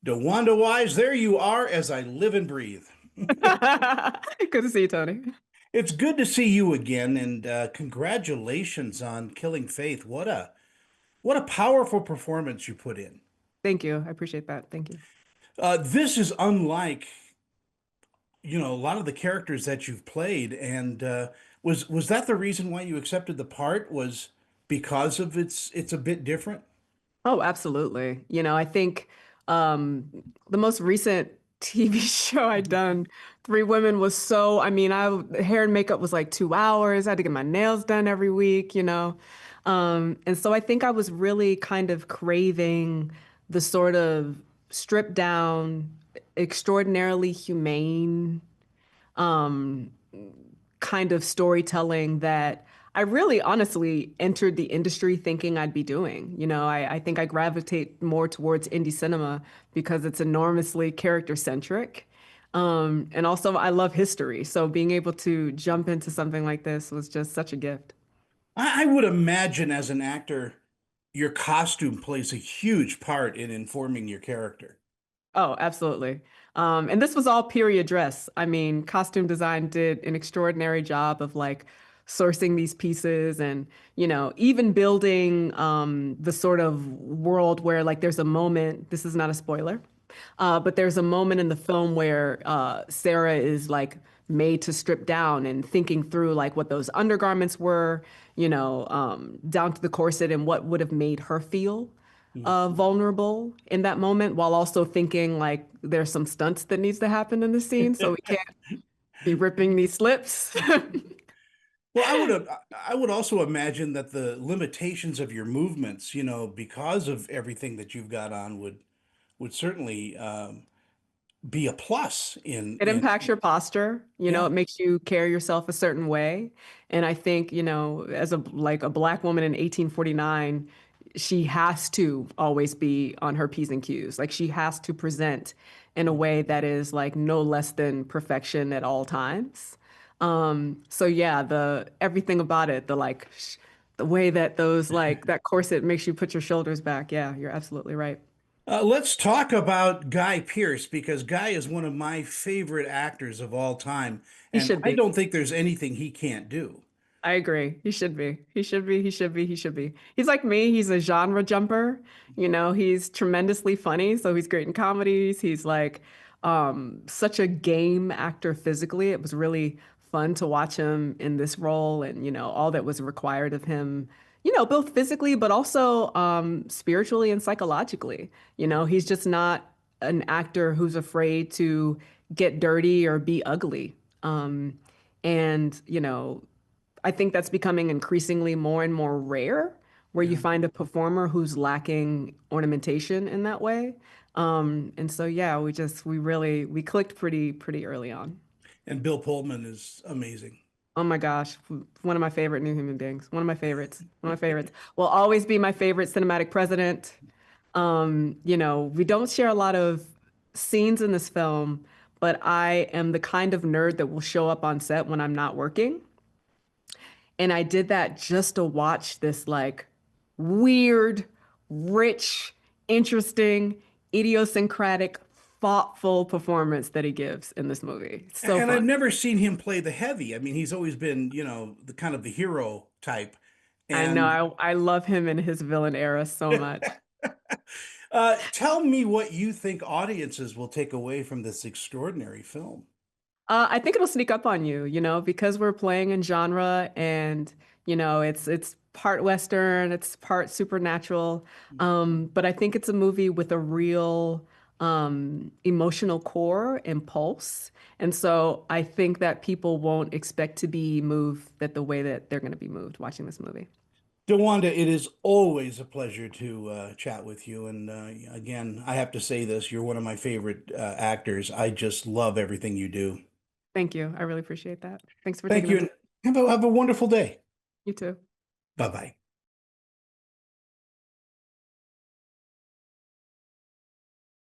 DeWanda Wise, there you are as I live and breathe. Good to see you, Tony. It's good to see you again, and congratulations on Killing Faith. What a powerful performance you put in. Thank you. I appreciate that. Thank you. This is unlike, a lot of the characters that you've played, and was that the reason why you accepted the part? Was because of it's a bit different? Oh, absolutely. I think the most recent TV show I'd done, Three Women, was hair and makeup was like 2 hours. I had to get my nails done every week. And so I think I was really kind of craving the sort of stripped down, extraordinarily humane um, kind of storytelling that I really honestly entered the industry thinking I'd be doing. I think I gravitate more towards indie cinema because it's enormously character centric. And also, I love history. So being able to jump into something like this was just such a gift. I would imagine as an actor, your costume plays a huge part in informing your character. Oh, absolutely. And this was all period dress. I mean, costume design did an extraordinary job of like sourcing these pieces and, even building the sort of world where like there's a moment, this is not a spoiler, but there's a moment in the film where Sarah is like made to strip down and thinking through like what those undergarments were, down to the corset and what would have made her feel vulnerable in that moment, while also thinking like there's some stunts that needs to happen in the scene, so we can't be ripping these slips. Well, I would also imagine that the limitations of your movements, because of everything that you've got on, would certainly be a plus It impacts your posture, yeah. it makes you carry yourself a certain way. And I think, as a black woman in 1849, she has to always be on her P's and Q's. Like she has to present in a way that is like no less than perfection at all times. So yeah, the everything about it, the way that those like that corset makes you put your shoulders back. Yeah, you're absolutely right. Let's talk about Guy Pearce because Guy is one of my favorite actors of all time, He and should I be. don't think there's anything he can't do. I agree. He should be. He should be. He should be. He should be. He's like me. He's a genre jumper. He's tremendously funny. So he's great in comedies. He's like such a game actor physically. It was really fun to watch him in this role and, all that was required of him, both physically, but also spiritually and psychologically. He's just not an actor who's afraid to get dirty or be ugly. And, I think that's becoming increasingly more and more rare, where you Yeah. find a performer who's lacking ornamentation in that way. And so, yeah, we clicked pretty early on. And Bill Pullman is amazing. Oh my gosh, one of my favorite new human beings. One of my favorites. One of my favorites. Will always be my favorite cinematic president. We don't share a lot of scenes in this film, but I am the kind of nerd that will show up on set when I'm not working. And I did that just to watch this like weird, rich, interesting, idiosyncratic, thoughtful performance that he gives in this movie. It's so And fun. I've never seen him play the heavy. I mean, he's always been, the kind of the hero type. I know And I love him in his villain era so much. tell me what you think audiences will take away from this extraordinary film. I think it'll sneak up on you, because we're playing in genre and, it's part Western, it's part supernatural. But I think it's a movie with a real emotional core and pulse. And so I think that people won't expect to be moved that the way that they're going to be moved watching this movie. DeWanda, it is always a pleasure to chat with you. And again, I have to say this, you're one of my favorite actors. I just love everything you do. Thank you. I really appreciate that. Thanks for Thank taking the you, time. and have a wonderful day. You too. Bye bye.